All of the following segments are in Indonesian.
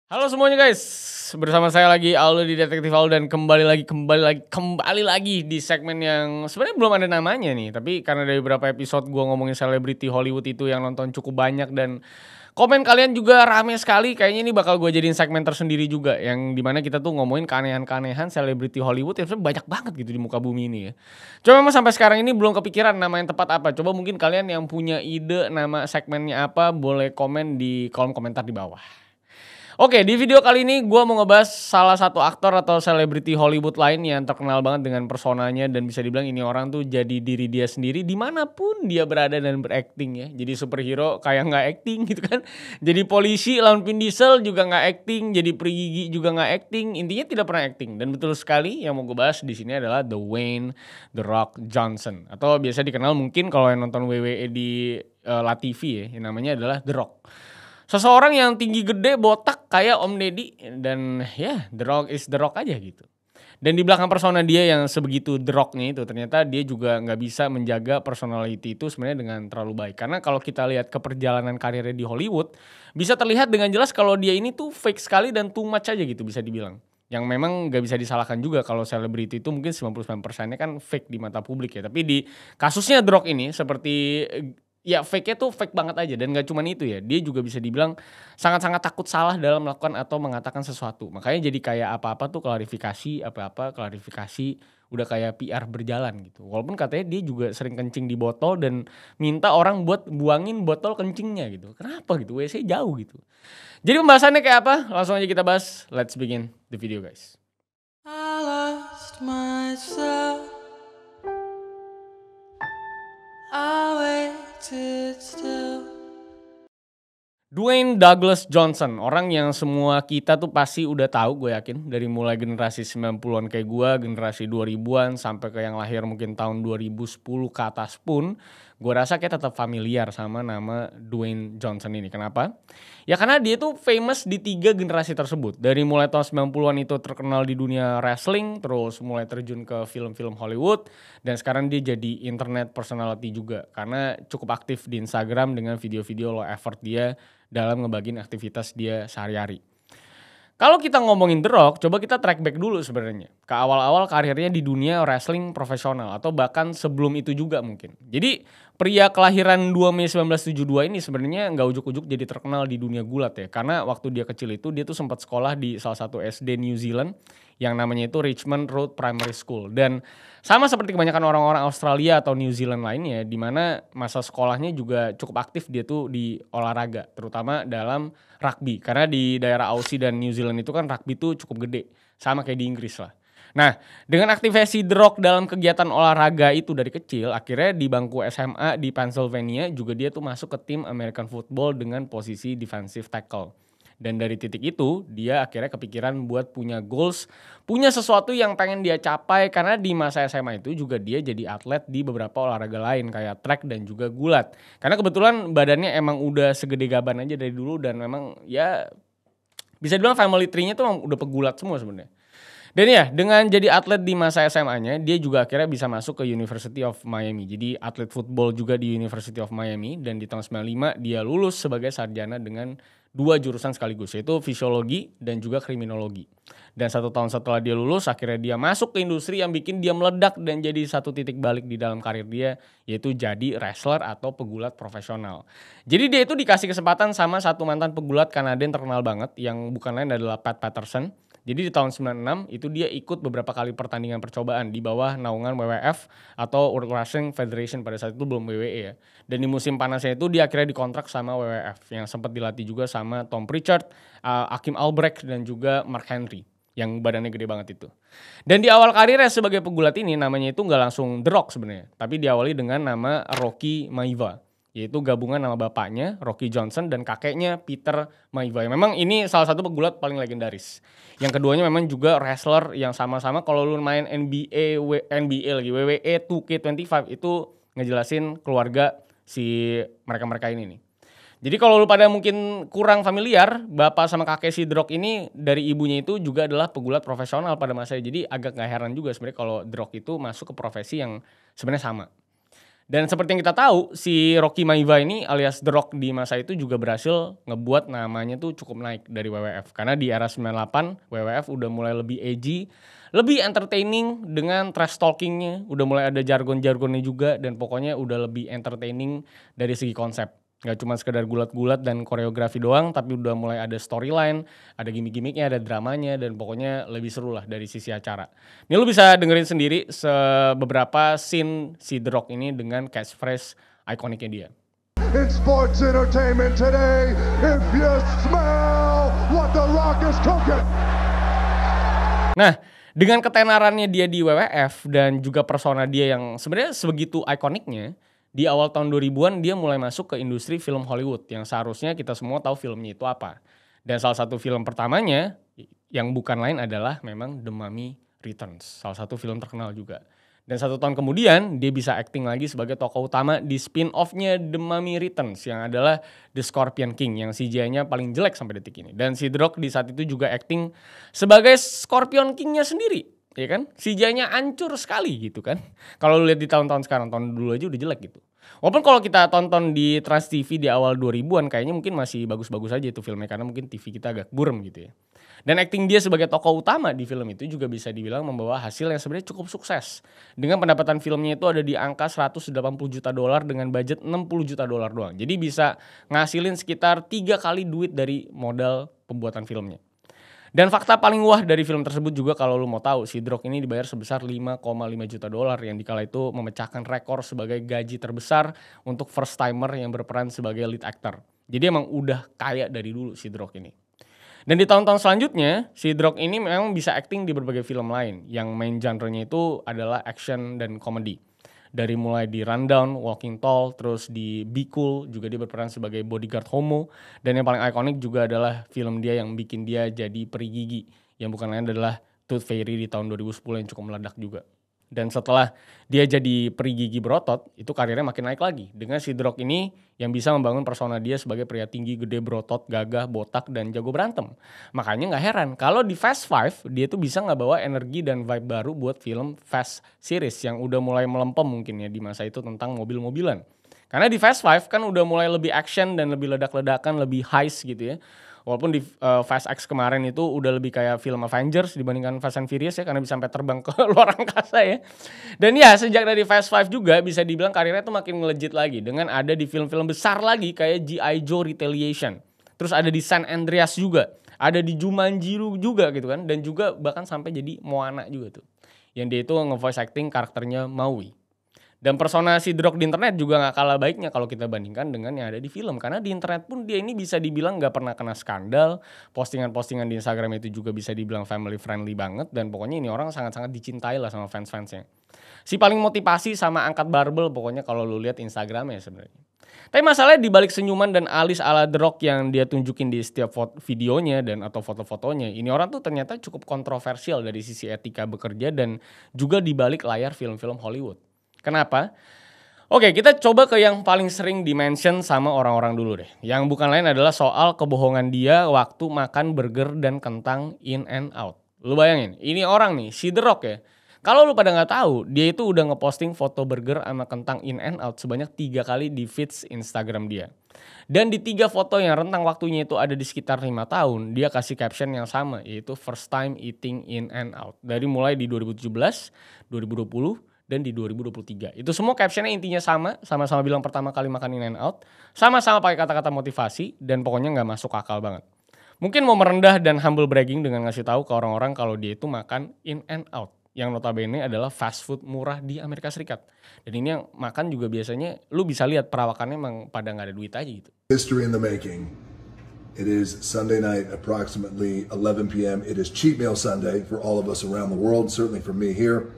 Halo semuanya guys, bersama saya lagi Aldo di Detektif Aldo dan kembali lagi di segmen yang sebenarnya belum ada namanya nih, tapi karena dari beberapa episode gua ngomongin selebriti Hollywood itu yang nonton cukup banyak dan komen kalian juga rame sekali, kayaknya ini bakal gue jadiin segmen tersendiri juga yang dimana kita tuh ngomongin keanehan-keanehan selebriti Hollywood yang sebenarnya banyak banget gitu di muka bumi ini ya. Coba memang sampai sekarang ini belum kepikiran nama yang tepat apa. Coba mungkin kalian yang punya ide nama segmennya apa boleh komen di kolom komentar di bawah. Oke, di video kali ini gue mau ngebahas salah satu aktor atau selebriti Hollywood lain yang terkenal banget dengan personanya dan bisa dibilang ini orang tuh jadi diri dia sendiri dimanapun dia berada dan berakting ya. Jadi superhero kayak nggak acting gitu kan. Jadi polisi lawan Vin Diesel juga nggak acting. Jadi Pri Gigi juga nggak acting. Intinya tidak pernah acting. Dan betul sekali yang mau gue bahas di sini adalah Dwayne The Rock Johnson atau biasa dikenal mungkin kalau yang nonton WWE di La TV ya, yang namanya adalah The Rock. Seseorang yang tinggi gede botak kayak Om Deddy dan ya The Rock is The Rock aja gitu. Dan di belakang persona dia yang sebegitu The Rock-nya itu ternyata dia juga nggak bisa menjaga personality itu sebenarnya dengan terlalu baik. Karena kalau kita lihat ke perjalanan karirnya di Hollywood bisa terlihat dengan jelas kalau dia ini tuh fake sekali dan too much aja gitu bisa dibilang. Yang memang nggak bisa disalahkan juga kalau selebriti itu mungkin 99%-nya kan fake di mata publik ya. Tapi di kasusnya The Rock ini seperti ya fake-nya tuh fake banget aja dan gak cuman itu ya. Dia juga bisa dibilang sangat-sangat takut salah dalam melakukan atau mengatakan sesuatu. Makanya jadi kayak apa-apa tuh klarifikasi, apa-apa klarifikasi, udah kayak PR berjalan gitu. Walaupun katanya dia juga sering kencing di botol dan minta orang buat buangin botol kencingnya gitu. Kenapa gitu? WC jauh gitu. Jadi pembahasannya kayak apa? Langsung aja kita bahas. Let's begin the video guys. I lost myself. I waited still. Dwayne Douglas Johnson, orang yang semua kita tuh pasti udah tahu gue yakin. Dari mulai generasi 90-an kayak gue, generasi 2000-an sampai ke yang lahir mungkin tahun 2010 ke atas pun gue rasa kayak tetap familiar sama nama Dwayne Johnson ini. Kenapa? Ya karena dia tuh famous di 3 generasi tersebut. Dari mulai tahun 90-an itu terkenal di dunia wrestling, terus mulai terjun ke film-film Hollywood, dan sekarang dia jadi internet personality juga. Karena cukup aktif di Instagram dengan video-video low effort dia dalam ngebagiin aktivitas dia sehari-hari. Kalau kita ngomongin The Rock, coba kita track back dulu sebenarnya ke awal-awal karirnya di dunia wrestling profesional atau bahkan sebelum itu juga mungkin. Jadi pria kelahiran 2 Mei 1972 ini sebenarnya nggak ujuk-ujuk jadi terkenal di dunia gulat ya. Karena waktu dia kecil itu dia tuh sempat sekolah di salah satu SD New Zealand yang namanya itu Richmond Road Primary School. Dan sama seperti kebanyakan orang-orang Australia atau New Zealand lainnya, di mana masa sekolahnya juga cukup aktif dia tuh di olahraga, terutama dalam rugby. Karena di daerah Aussie dan New Zealand itu kan rugby tuh cukup gede, sama kayak di Inggris lah. Nah, dengan aktivasi The Rock dalam kegiatan olahraga itu dari kecil, akhirnya di bangku SMA di Pennsylvania juga dia tuh masuk ke tim American Football dengan posisi defensive tackle. Dan dari titik itu, dia akhirnya kepikiran buat punya goals, punya sesuatu yang pengen dia capai karena di masa SMA itu juga dia jadi atlet di beberapa olahraga lain kayak track dan juga gulat. Karena kebetulan badannya emang udah segede gaban aja dari dulu dan memang ya bisa dibilang family tree-nya tuh emang udah pegulat semua sebenarnya. Dan ya, dengan jadi atlet di masa SMA-nya, dia juga akhirnya bisa masuk ke University of Miami. Jadi atlet football juga di University of Miami dan di tahun 95 dia lulus sebagai sarjana dengan 2 jurusan sekaligus, yaitu fisiologi dan juga kriminologi. Dan 1 tahun setelah dia lulus, akhirnya dia masuk ke industri yang bikin dia meledak dan jadi satu titik balik di dalam karir dia, yaitu jadi wrestler atau pegulat profesional. Jadi dia itu dikasih kesempatan sama satu mantan pegulat Kanada yang terkenal banget, yang bukan lain adalah Pat Patterson. Jadi di tahun 96 itu dia ikut beberapa kali pertandingan percobaan di bawah naungan WWF atau World Wrestling Federation, pada saat itu belum WWE ya. Dan di musim panasnya itu dia akhirnya dikontrak sama WWF yang sempat dilatih juga sama Tom Pritchard, Akim Albrecht dan juga Mark Henry yang badannya gede banget itu. Dan di awal karirnya sebagai pegulat ini namanya itu nggak langsung The Rock sebenarnya, tapi diawali dengan nama Rocky Maivia, yaitu gabungan nama bapaknya Rocky Johnson dan kakeknya Peter Maivia. Memang ini salah satu pegulat paling legendaris. Yang keduanya memang juga wrestler yang sama-sama kalau lu main NBA, NBA lagi WWE 2K25 itu ngejelasin keluarga si mereka-mereka ini nih. Jadi kalau lu pada mungkin kurang familiar, bapak sama kakek si The Rock ini dari ibunya itu juga adalah pegulat profesional pada masa itu. Jadi agak gak heran juga sebenarnya kalau The Rock itu masuk ke profesi yang sebenarnya sama. Dan seperti yang kita tahu, si Rocky Maivia ini alias The Rock di masa itu juga berhasil ngebuat namanya tuh cukup naik dari WWF. Karena di era 98, WWF udah mulai lebih edgy, lebih entertaining dengan trash talkingnya. Udah mulai ada jargon-jargonnya juga dan pokoknya udah lebih entertaining dari segi konsep. Gak cuma sekedar gulat-gulat dan koreografi doang, tapi udah mulai ada storyline, ada gimmick-gimmicknya, ada dramanya, dan pokoknya lebih seru lah dari sisi acara. Ini lu bisa dengerin sendiri beberapa scene si The Rock ini dengan catchphrase ikoniknya dia. In sports entertainment today, if you smell what The Rock is cooking. Nah, dengan ketenarannya dia di WWF dan juga persona dia yang sebenarnya sebegitu ikoniknya, di awal tahun 2000-an dia mulai masuk ke industri film Hollywood yang seharusnya kita semua tahu filmnya itu apa. Dan salah satu film pertamanya yang bukan lain adalah memang The Mummy Returns, salah satu film terkenal juga. Dan 1 tahun kemudian dia bisa acting lagi sebagai tokoh utama di spin-off-nya The Mummy Returns yang adalah The Scorpion King yang CGI-nya paling jelek sampai detik ini. Dan si The Rock di saat itu juga acting sebagai Scorpion King-nya sendiri. Ya kan, CGI-nya hancur sekali gitu kan. Kalau lu lihat di tahun-tahun sekarang, tahun dulu aja udah jelek gitu. Walaupun kalau kita tonton di Trans TV di awal 2000-an kayaknya mungkin masih bagus-bagus aja itu filmnya karena mungkin TV kita agak buram gitu ya. Dan acting dia sebagai tokoh utama di film itu juga bisa dibilang membawa hasil yang sebenarnya cukup sukses. Dengan pendapatan filmnya itu ada di angka $180 juta dengan budget $60 juta doang. Jadi bisa ngasilin sekitar 3 kali duit dari modal pembuatan filmnya. Dan fakta paling wah dari film tersebut juga kalau lu mau tahu, si The Rock ini dibayar sebesar $5,5 juta yang dikala itu memecahkan rekor sebagai gaji terbesar untuk first timer yang berperan sebagai lead actor. Jadi emang udah kaya dari dulu si The Rock ini. Dan di tahun-tahun selanjutnya, si The Rock ini memang bisa acting di berbagai film lain yang main genre-nya itu adalah action dan comedy. Dari mulai di Rundown, Walking Tall, terus di Be Cool juga dia berperan sebagai bodyguard homo. Dan yang paling ikonik juga adalah film dia yang bikin dia jadi peri gigi, yang bukan lain adalah Tooth Fairy di tahun 2010 yang cukup meledak juga. Dan setelah dia jadi peri gigi berotot, itu karirnya makin naik lagi. Dengan si The Rock ini yang bisa membangun persona dia sebagai pria tinggi, gede, berotot, gagah, botak, dan jago berantem. Makanya gak heran kalau di Fast Five dia tuh bisa ngebawa energi dan vibe baru buat film Fast Series yang udah mulai melempem mungkin ya di masa itu tentang mobil-mobilan. Karena di Fast Five kan udah mulai lebih action dan lebih ledak-ledakan, lebih heist gitu ya. Walaupun di Fast X kemarin itu udah lebih kayak film Avengers dibandingkan Fast and Furious ya karena bisa sampai terbang ke luar angkasa ya. Dan ya sejak dari Fast Five juga bisa dibilang karirnya tuh makin ngelejit lagi dengan ada di film-film besar lagi kayak G.I. Joe Retaliation. Terus ada di San Andreas juga, ada di Jumanji juga gitu kan dan juga bahkan sampai jadi Moana juga tuh. Yang dia itu nge-voice acting karakternya Maui. Dan persona si The Rock di internet juga gak kalah baiknya kalau kita bandingkan dengan yang ada di film. Karena di internet pun dia ini bisa dibilang gak pernah kena skandal. Postingan-postingan di Instagram itu juga bisa dibilang family friendly banget. Dan pokoknya ini orang sangat-sangat dicintai lah sama fans-fansnya. Si paling motivasi sama angkat barbel pokoknya kalau lu lihat Instagramnya sebenarnya. Tapi masalahnya dibalik senyuman dan alis ala The Rock yang dia tunjukin di setiap videonya dan atau foto-fotonya. Ini orang tuh ternyata cukup kontroversial dari sisi etika bekerja dan juga dibalik layar film-film Hollywood. Kenapa? Oke, kita coba ke yang paling sering di-mention sama orang-orang dulu deh. Yang bukan lain adalah soal kebohongan dia waktu makan burger dan kentang In and Out. Lu bayangin, ini orang nih, si The Rock ya. Kalau lu pada gak tahu, dia itu udah ngeposting foto burger sama kentang In and Out sebanyak 3 kali di feeds Instagram dia. Dan di 3 foto yang rentang waktunya itu ada di sekitar 5 tahun, dia kasih caption yang sama, yaitu first time eating In and Out. Dari mulai di 2017, 2020, dan di 2023. Itu semua captionnya intinya sama-sama bilang pertama kali makan In and Out, sama-sama pakai kata-kata motivasi, dan pokoknya gak masuk akal banget. Mungkin mau merendah dan humble bragging dengan ngasih tahu ke orang-orang kalau dia itu makan In and Out, yang notabene adalah fast food murah di Amerika Serikat. Dan ini yang makan juga biasanya, lu bisa lihat perawakannya emang pada gak ada duit aja gitu. History in the making. It is Sunday night, approximately 11 p.m. It is Cheat Meal Sunday for all of us around the world, certainly for me here.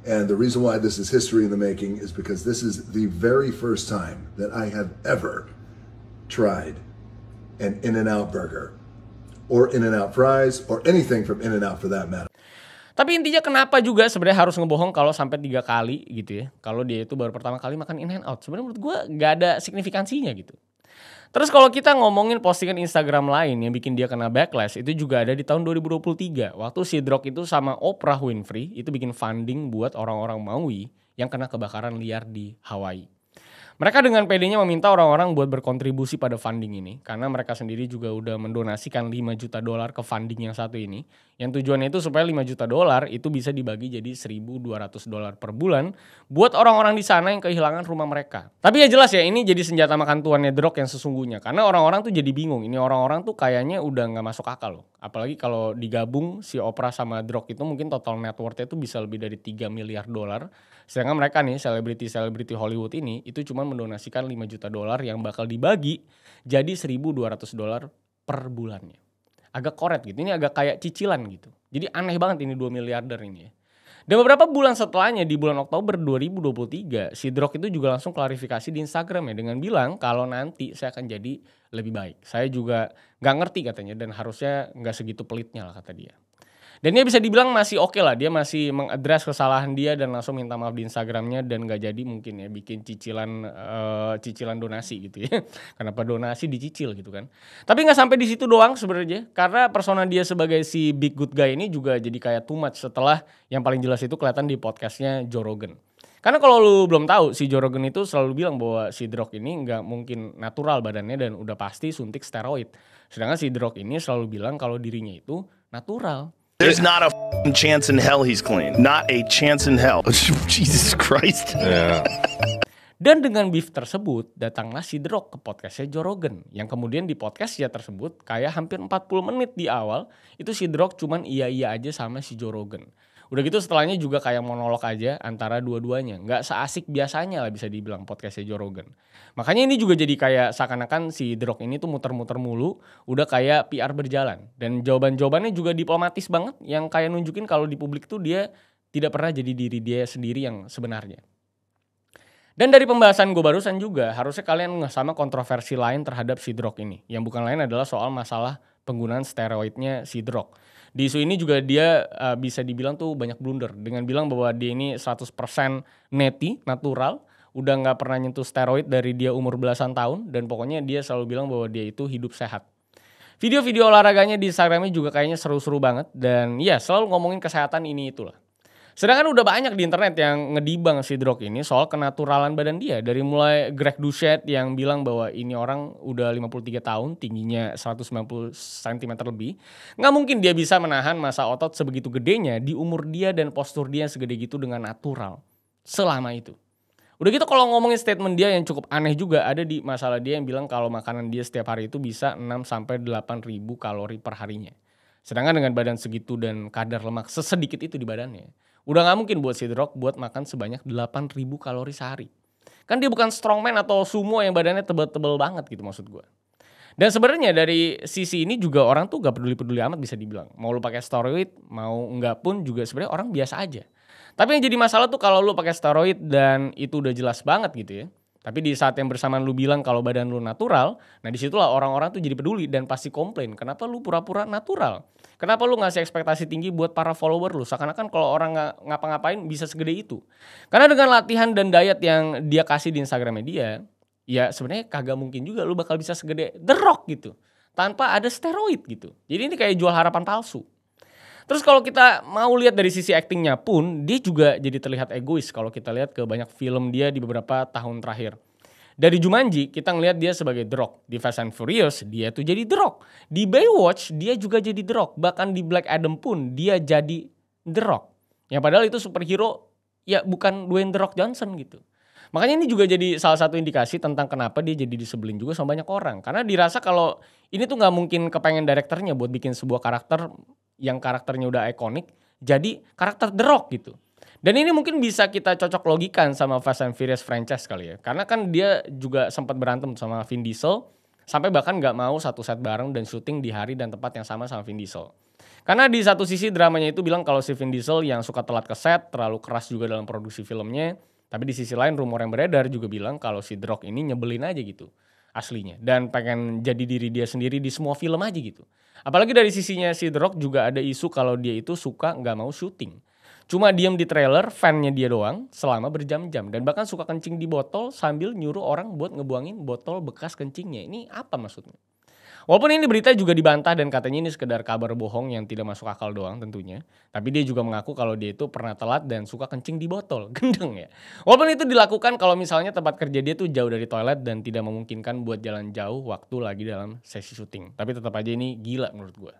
And the reason why this is history in the making is because this is the very first time that I have ever tried an In-N-Out burger or In-N-Out fries or anything from In-N-Out for that matter. Tapi intinya kenapa juga sebenarnya harus ngebohong kalau sampai 3 kali gitu ya. Kalau dia itu baru pertama kali makan In and Out. Sebenarnya menurut gue gak ada signifikansinya gitu. Terus kalau kita ngomongin postingan Instagram lain yang bikin dia kena backlash, itu juga ada di tahun 2023. Waktu si The Rock itu sama Oprah Winfrey itu bikin funding buat orang-orang Maui yang kena kebakaran liar di Hawaii. Mereka dengan pedenya meminta orang-orang buat berkontribusi pada funding ini karena mereka sendiri juga udah mendonasikan $5 juta ke funding yang satu ini. Yang tujuannya itu supaya $5 juta itu bisa dibagi jadi $1.200 per bulan buat orang-orang di sana yang kehilangan rumah mereka. Tapi ya jelas ya, ini jadi senjata makan tuannya The Rock yang sesungguhnya karena orang-orang tuh jadi bingung. Ini orang-orang tuh kayaknya udah nggak masuk akal loh. Apalagi kalau digabung si Oprah sama The Rock itu mungkin total net worth-nya itu bisa lebih dari $3 miliar. Sedangkan mereka nih selebriti Hollywood ini itu cuma mendonasikan $5 juta yang bakal dibagi jadi $1.200 per bulannya. Agak koret gitu, ini agak kayak cicilan gitu. Jadi aneh banget ini 2 miliarder ini ya. Dan beberapa bulan setelahnya di bulan Oktober 2023 si The Rock itu juga langsung klarifikasi di Instagram ya dengan bilang kalau nanti saya akan jadi lebih baik. Saya juga gak ngerti katanya dan harusnya gak segitu pelitnya lah kata dia. Dan dia bisa dibilang masih oke lah, dia masih mengadres kesalahan dia dan langsung minta maaf di Instagramnya dan gak jadi mungkin ya bikin cicilan donasi gitu ya. Kenapa donasi dicicil gitu kan. Tapi gak sampai di situ doang sebenarnya, karena persona dia sebagai si big good guy ini juga jadi kayak too much setelah yang paling jelas itu kelihatan di podcastnya Joe Rogan. Karena kalau lu belum tahu, si Joe Rogan itu selalu bilang bahwa si The Rock ini gak mungkin natural badannya dan udah pasti suntik steroid. Sedangkan si The Rock ini selalu bilang kalau dirinya itu natural. There's not a chance in hell he's clean. Not a chance in hell. Jesus Christ. Yeah. Dan dengan beef tersebut, datanglah si The Rock ke podcastnya Joe Rogan. Yang kemudian di podcastnya tersebut, kayak hampir 40 menit di awal, itu si The Rock cuman iya-iya aja sama si Joe Rogan. Udah gitu setelahnya juga kayak monolog aja antara dua-duanya. Nggak seasik biasanya lah bisa dibilang podcastnya Joe Rogan. Makanya ini juga jadi kayak seakan-akan si The Rock ini tuh muter-muter mulu. Udah kayak PR berjalan. Dan jawaban-jawabannya juga diplomatis banget. Yang kayak nunjukin kalau di publik tuh dia tidak pernah jadi diri dia sendiri yang sebenarnya. Dan dari pembahasan gue barusan juga harusnya kalian ngeh sama kontroversi lain terhadap si The Rock ini. Yang bukan lain adalah soal masalah penggunaan steroidnya si The Rock. Di isu ini juga dia bisa dibilang tuh banyak blunder dengan bilang bahwa dia ini 100% natural, udah gak pernah nyentuh steroid dari dia umur belasan tahun dan pokoknya dia selalu bilang bahwa dia itu hidup sehat. Video-video olahraganya di Instagramnya juga kayaknya seru-seru banget dan ya selalu ngomongin kesehatan ini itulah. Sedangkan udah banyak di internet yang ngedibang si The Rock ini soal kenaturalan badan dia. Dari mulai Greg Doucette yang bilang bahwa ini orang udah 53 tahun, tingginya 190 cm lebih. Nggak mungkin dia bisa menahan massa otot sebegitu gedenya di umur dia dan postur dia yang segede gitu dengan natural. Selama itu. Udah gitu kalau ngomongin statement dia yang cukup aneh juga ada di masalah dia yang bilang kalau makanan dia setiap hari itu bisa 6-8 ribu kalori per harinya. Sedangkan dengan badan segitu dan kadar lemak sesedikit itu di badannya. Udah gak mungkin buat si The Rock buat makan sebanyak 8.000 kalori sehari. Kan dia bukan strongman atau sumo yang badannya tebel-tebel banget gitu maksud gue. Dan sebenarnya dari sisi ini juga orang tuh gak peduli-peduli amat bisa dibilang. Mau lu pakai steroid, mau enggak pun juga sebenarnya orang biasa aja. Tapi yang jadi masalah tuh kalau lu pakai steroid dan itu udah jelas banget gitu ya. Tapi di saat yang bersamaan lu bilang kalau badan lu natural, nah disitulah orang-orang tuh jadi peduli dan pasti komplain. Kenapa lu pura-pura natural? Kenapa lu ngasih ekspektasi tinggi buat para follower lu? Seakan-akan kalau orang ngapa-ngapain bisa segede itu. Karena dengan latihan dan diet yang dia kasih di Instagramnya dia, ya sebenarnya kagak mungkin juga lu bakal bisa segede The Rock gitu. Tanpa ada steroid gitu. Jadi ini kayak jual harapan palsu. Terus kalau kita mau lihat dari sisi aktingnya pun, dia juga jadi terlihat egois kalau kita lihat ke banyak film dia di beberapa tahun terakhir. Dari Jumanji, kita ngelihat dia sebagai The Rock. Di Fast and Furious, dia tuh jadi The Rock. Di Baywatch, dia juga jadi The Rock. Bahkan di Black Adam pun, dia jadi The Rock. Yang padahal itu superhero, ya bukan Dwayne The Rock Johnson gitu. Makanya ini juga jadi salah satu indikasi tentang kenapa dia jadi disebelin juga sama banyak orang. Karena dirasa kalau ini tuh gak mungkin kepengen direkturnya buat bikin sebuah karakter yang karakternya udah ikonik, jadi karakter The Rock gitu. Dan ini mungkin bisa kita cocok logikan sama Fast and Furious franchise kali ya. Karena kan dia juga sempat berantem sama Vin Diesel, sampai bahkan gak mau satu set bareng dan syuting di hari dan tempat yang sama Vin Diesel. Karena di satu sisi dramanya itu bilang kalau si Vin Diesel yang suka telat ke set, terlalu keras juga dalam produksi filmnya. Tapi di sisi lain rumor yang beredar juga bilang kalau si The Rock ini nyebelin aja gitu aslinya. Dan pengen jadi diri dia sendiri di semua film aja gitu. Apalagi dari sisinya si The Rock juga ada isu kalau dia itu suka gak mau syuting. Cuma diem di trailer, fannya dia doang selama berjam-jam. Dan bahkan suka kencing di botol sambil nyuruh orang buat ngebuangin botol bekas kencingnya. Ini apa maksudnya? Walaupun ini berita juga dibantah dan katanya ini sekedar kabar bohong yang tidak masuk akal doang tentunya. Tapi dia juga mengaku kalau dia itu pernah telat dan suka kencing di botol. Gendeng ya. Walaupun itu dilakukan kalau misalnya tempat kerja dia tuh jauh dari toilet dan tidak memungkinkan buat jalan jauh waktu lagi dalam sesi syuting. Tapi tetap aja ini gila menurut gue.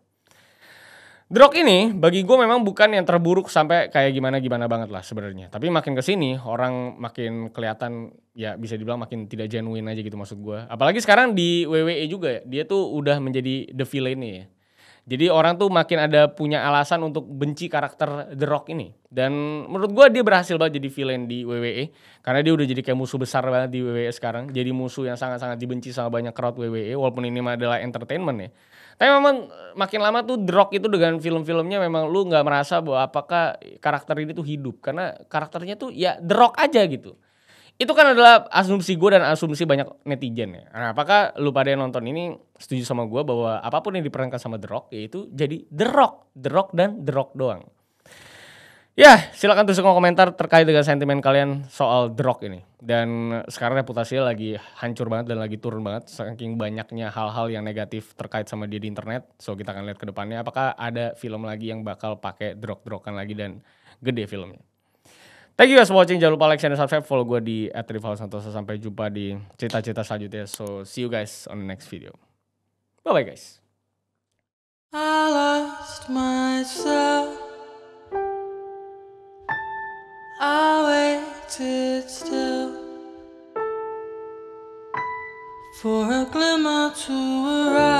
The Rock ini bagi gue memang bukan yang terburuk sampai kayak gimana-gimana banget lah sebenarnya. Tapi makin kesini orang makin kelihatan ya bisa dibilang makin tidak genuine aja gitu maksud gue. Apalagi sekarang di WWE juga ya, dia tuh udah menjadi the villain ya. Jadi orang tuh makin ada punya alasan untuk benci karakter The Rock ini. Dan menurut gue dia berhasil banget jadi villain di WWE. Karena dia udah jadi kayak musuh besar banget di WWE sekarang. Jadi musuh yang sangat-sangat dibenci sama banyak crowd WWE. Walaupun ini adalah entertainment ya. Tapi memang makin lama tuh The Rock itu dengan film-filmnya memang lu gak merasa bahwa apakah karakter ini tuh hidup. Karena karakternya tuh ya The Rock aja gitu. Itu kan adalah asumsi gue dan asumsi banyak netizen ya. Nah, apakah lu pada yang nonton ini setuju sama gue bahwa apapun yang diperankan sama The Rock yaitu jadi The Rock dan The Rock doang. Ya, silakan tulis komentar terkait dengan sentimen kalian soal The Rock ini. Dan sekarang reputasinya lagi hancur banget dan lagi turun banget. Saking banyaknya hal-hal yang negatif terkait sama dia di internet. So kita akan lihat ke depannya apakah ada film lagi yang bakal pakai The Rock-an lagi dan gede filmnya. Thank you guys for watching. Jangan lupa like, share, dan subscribe. Follow gue di @rivalsantoso. Sampai jumpa di cerita-cerita selanjutnya. So see you guys on the next video. Bye-bye guys. I lost myself. I waited still for a glimmer to arise.